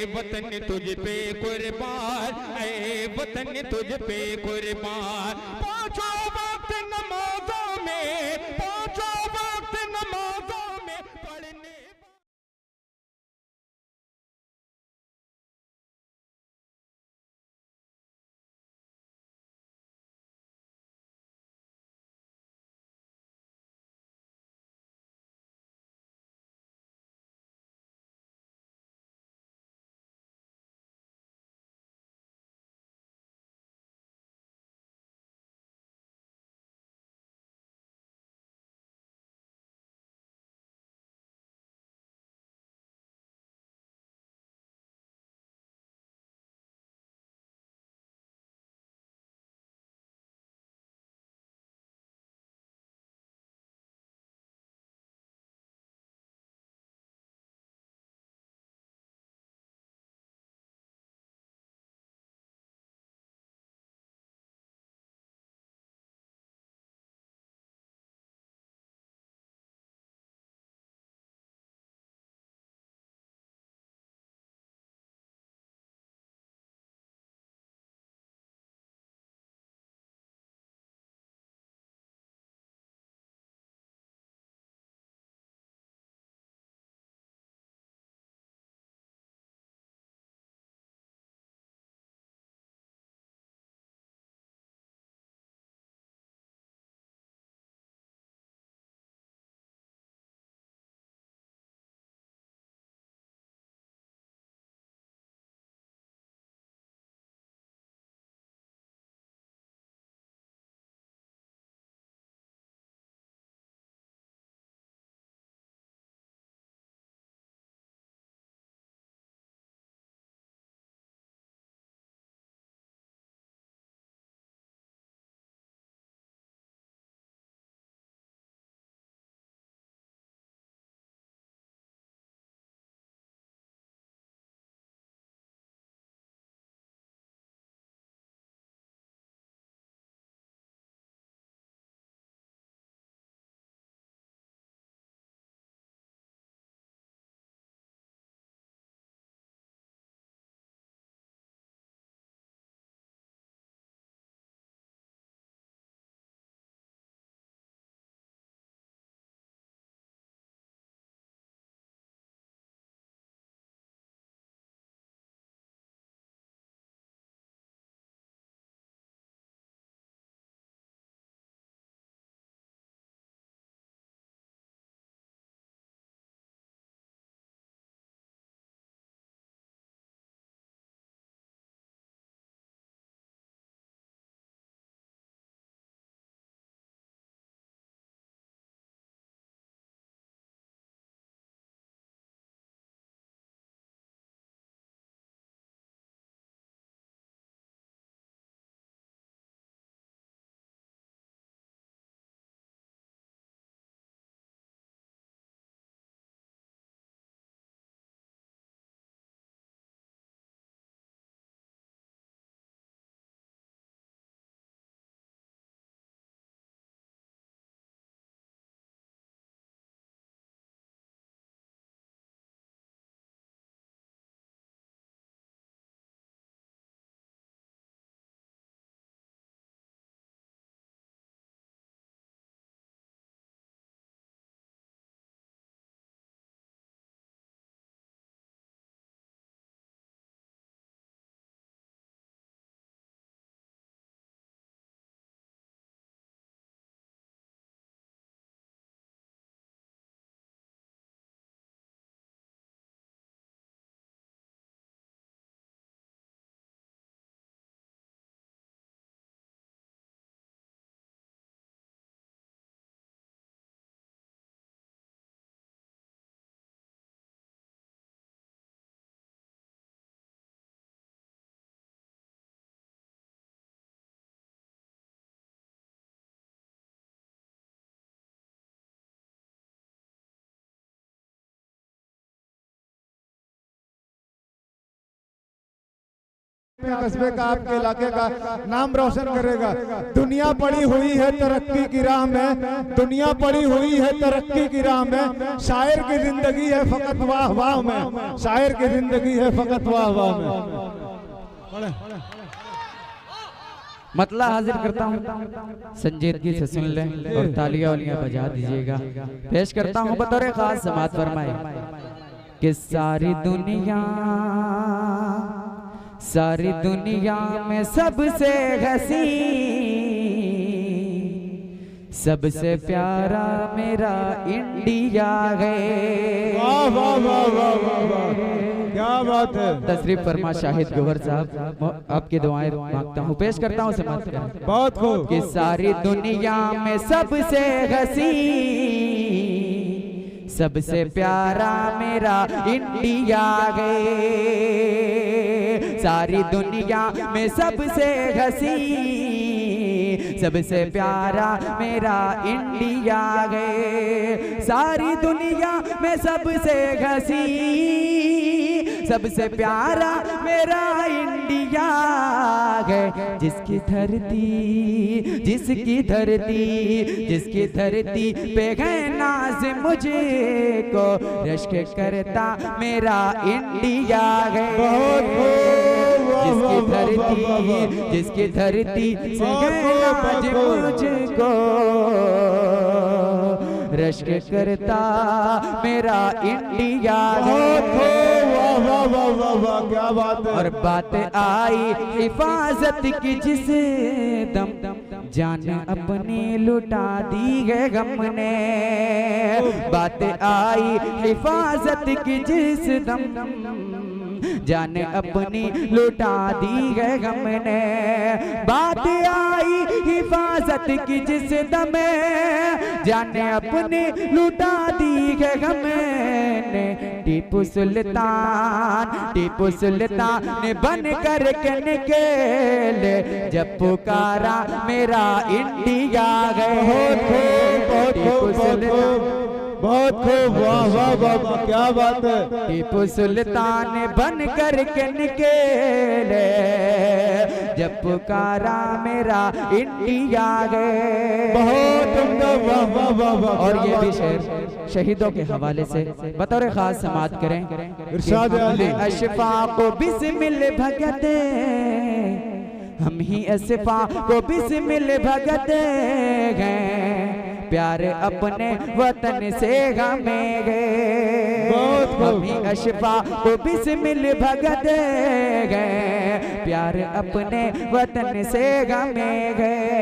वतन तुझ पे कुर्बान, ऐ वतन तुझ पे कुर्बान। पांचों वक्त नमाजों में कस्बे का, आपके इलाके का नाम रोशन करेगा। दुनिया पड़ी हुई है तरक्की की राह में, दुनिया पड़ी हुई है तरक्की की राह में, शायर की जिंदगी है फकत वाह वाह में, शायर की जिंदगी है फकत वाह वाह में। मतला हाजिर करता हूँ, संजीदगी से सुन लें और तालियां वालियां बजा दीजिएगा। पेश करता हूँ बतौर खास समात फरमाए कि सारी दुनिया में सबसे हसी, सबसे प्यारा मेरा इंडिया है। वाह वाह वाह वाह वाह वाह, क्या बात है। तशरीफ फरमा शाहिद गौहर साहब, आपकी दुआएं मांगता हूँ, पेश करता हूँ समात करें। बहुत खूब। कि सारी दुनिया में सबसे हसी, सबसे प्यारा मेरा इंडिया है। सारी दुनिया में सबसे हसी, सबसे प्यारा मेरा इंडिया है। सारी दुनिया में सबसे हसी, सबसे प्यारा मेरा इंडिया है। जिसकी धरती पे है नाज मुझे को रश्क करता मेरा इंडिया है। जिसकी धरती से है नाज मुझको रश्क करता मेरा इंडिया है। वाह वाह वाह वाह, क्या बात है। और बात आई हिफाजत की, जिस दम जान अपनी लुटा दी है गम ने। बात आई हिफाजत की, जिस दम जान अपनी लुटा दी है गम ने। बात आई हिफाजत की, जिस दम जान अपनी लुटा दी है गम ने। टीपू सुल्तान ने बन कर के निकले, जब पुकारा मेरा इंडिया गए। बहुत खूब, वाह वाह वाह, क्या बात है। टीपू सुल्तान बन कर के निकले, जब पुकारा मेरा इंडिया गए। बहुत उम्दा, वाह वाह वाह वाह। और ये भी शेर शहीदों के हवाले से बतौर खास समात करें। इरशाद अली। अशफाक को बिस्मिल भगत, हम ही अशफाक को बिस्मिल भगत हैं। प्यार अपने वतन से हमें गए। हम ही अशफाक को बिस्मिल भगत गए। प्यार अपने वतन से हमें गए।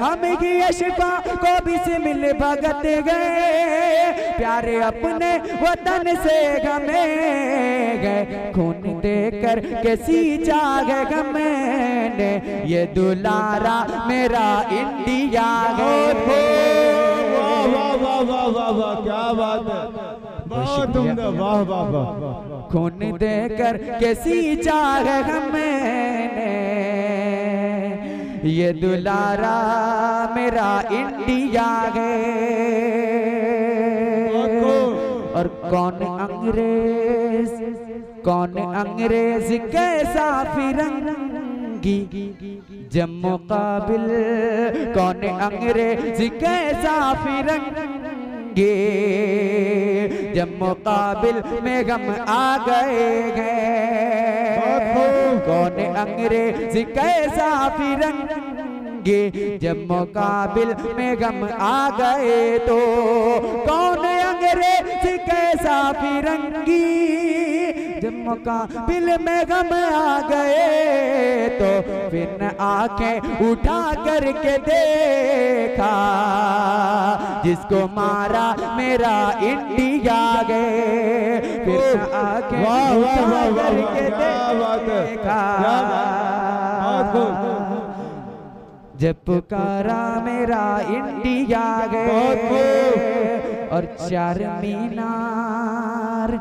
हम ही अशफाक को बिस्मिल भगत गए। प्यार अपने वतन से हमें गए। खून देकर के सींचा है मैंने, ये दुलारा मेरा इंडिया है। वाह वाह वाह वाह वाह वाह, क्या बात है। बहुत उम्दा, वाह वाह वाह। खून देकर के सींचा है मैंने, ये दुलारा मेरा इंडिया है। और कौन अंग्रेज कैसा फिरंगी, जम्मू काबिल कौन अंग्रेज कैसा फिरंगी, जम्मू काबिल में गम आ गए हैं। कौन अंग्रेज कैसा फिरंगी, जम्मू काबिल में गम आ गए तो। कौन अंग्रेज कैसा फिरंगी, जम्मू काबिल में गम आ गए तो। फिर न आंखें उठा करके देखा, जिसको मारा मेरा इंडिया गए। फिर न आंखें उठा करके देखा, जब पुकारा मेरा इंडिया गए। और चार मीनार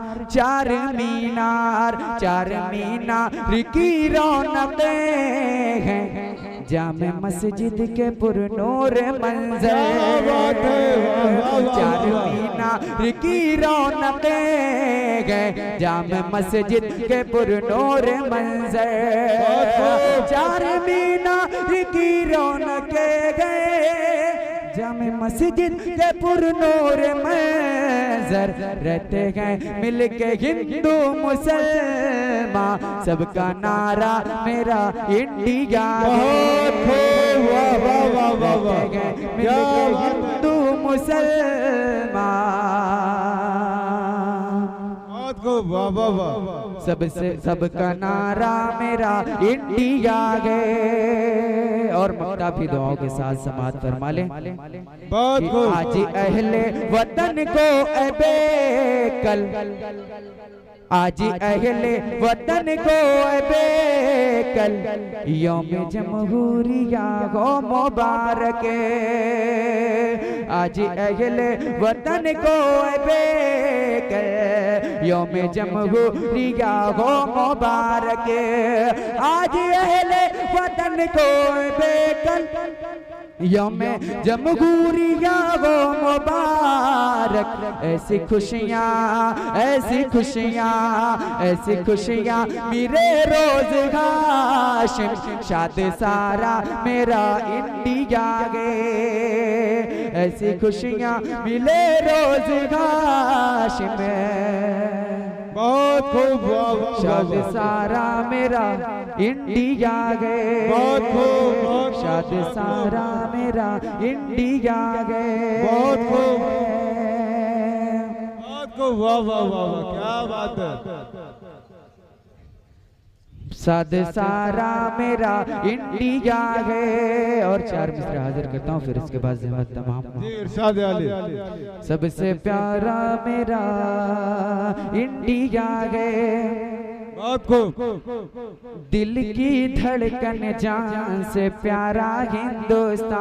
की रौनकें हैं, जामे मस्जिद के पुरनूर मंजर, चार मीनार की रौनकें गए जामे मस्जिद के पुरनूर मंजर, चार मीनार की रौनकें गए जामे मस्जिद के पुरनूर मंजर, रहते हैं मिलके हिंदू मुसलमान, सबका नारा मेरा इंडिया है, मिलके हिंदू मुसलमान, सबसे सबका नारा मेरा इंडिया है। और काफी दुआओं के साथ समात फरमा ले। आज अहले वतन को अबे कल, आज अहले वतन को अबे कल, यौम जमहूरिया हो मुबारक, आज अहले वतन को अबे कल, यौम जमहूरिया हो मुबारक, आज अहले वतन को अबे कल, यौम जमहूरिया हो मुबारक, ऐसी खुशियाँ ऐसी खुशियाँ ऐसी खुशियाँ मेरे रोज हाशिम, शाद सारा मेरा इंडिया गे, ऐसी खुशियाँ मिले रोज हाशिम, बहुत खूब, शाद सारा मेरा इंडिया गे, बहुत खूब, शाद सारा मेरा इंडिया गे, बहुत खूब, बहुत खूब, वाह वाह वाह वाह, क्या बात है। साद सारा मेरा इंडिया है। और चार मिसरे हाजिर करता हूँ, फिर इसके बाद ज़हमत तमाम। इरशाद आली। सबसे प्यारा मेरा इंडिया है, बहुत खूब, दिल की धड़कन जान से प्यारा हिंदुस्तान,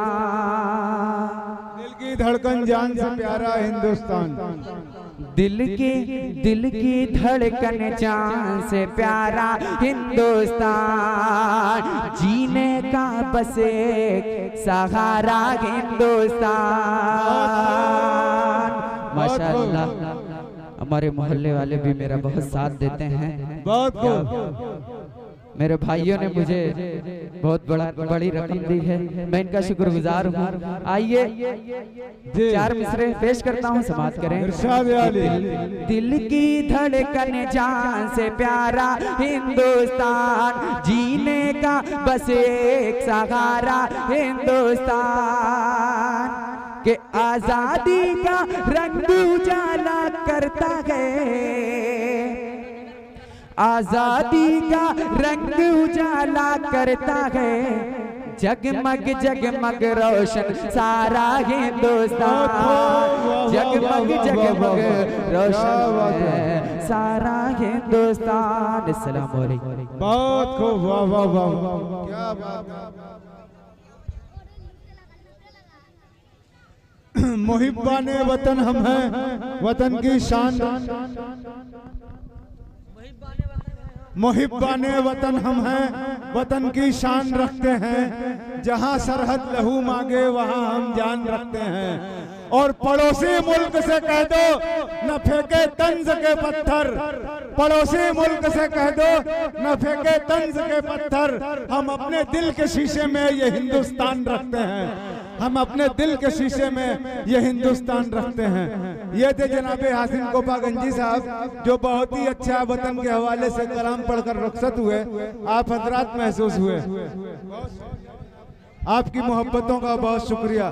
दिल की धड़कन जान से प्यारा हिंदुस्तान, दिल की धड़कन जान से प्यारा हिंदुस्तान, जीने का बस एक सहारा हिंदुस्तान। माशाअल्लाह, हमारे मोहल्ले वाले भी मेरा बहुत साथ देते हैं। बहुत खूब, मेरे भाइयों ने मुझे बहुत बड़ी रकम दी है, मैं इनका शुक्रगुजार हूँ। आइए चार मिसरे पेश करता हूँ, समाप्त करें। इरशाद आली। दिल की धड़कन जान से प्यारा हिंदुस्तान, जीने का बस एक सहारा हिंदुस्तान, के आजादी का रंग उजाला करता है, आजादी का रंग उजाला करता है, जगमग जगमग रोशन सारा हिंदुस्तान, जगमग जगमग रोशन सारा हिंदुस्तान। अस्सलाम वालेकुम। बहुत खूब, वाह वाह वाह, क्या बात है। मुहिब्बाने वतन हम हैं, वतन की शान, मुहिब्बाने वतन हम हैं, वतन की शान रखते हैं, जहां सरहद लहू मांगे वहां हम जान रखते हैं। और पड़ोसी मुल्क से कह दो न फेंके तंज के पत्थर, पड़ोसी मुल्क से कह दो न फेंके तंज के पत्थर, हम अपने दिल के शीशे में ये हिंदुस्तान रखते हैं, हम अपने दिल के शीशे में ये हिंदुस्तान रखते हैं। ये थे जनाबे हासिन कोपागंजी साहब, जो बहुत ही अच्छा वतन के हवाले से कलाम पढ़कर रुखसत हुए। आप हजरात महसूस हुए, आपकी मोहब्बतों का बहुत शुक्रिया।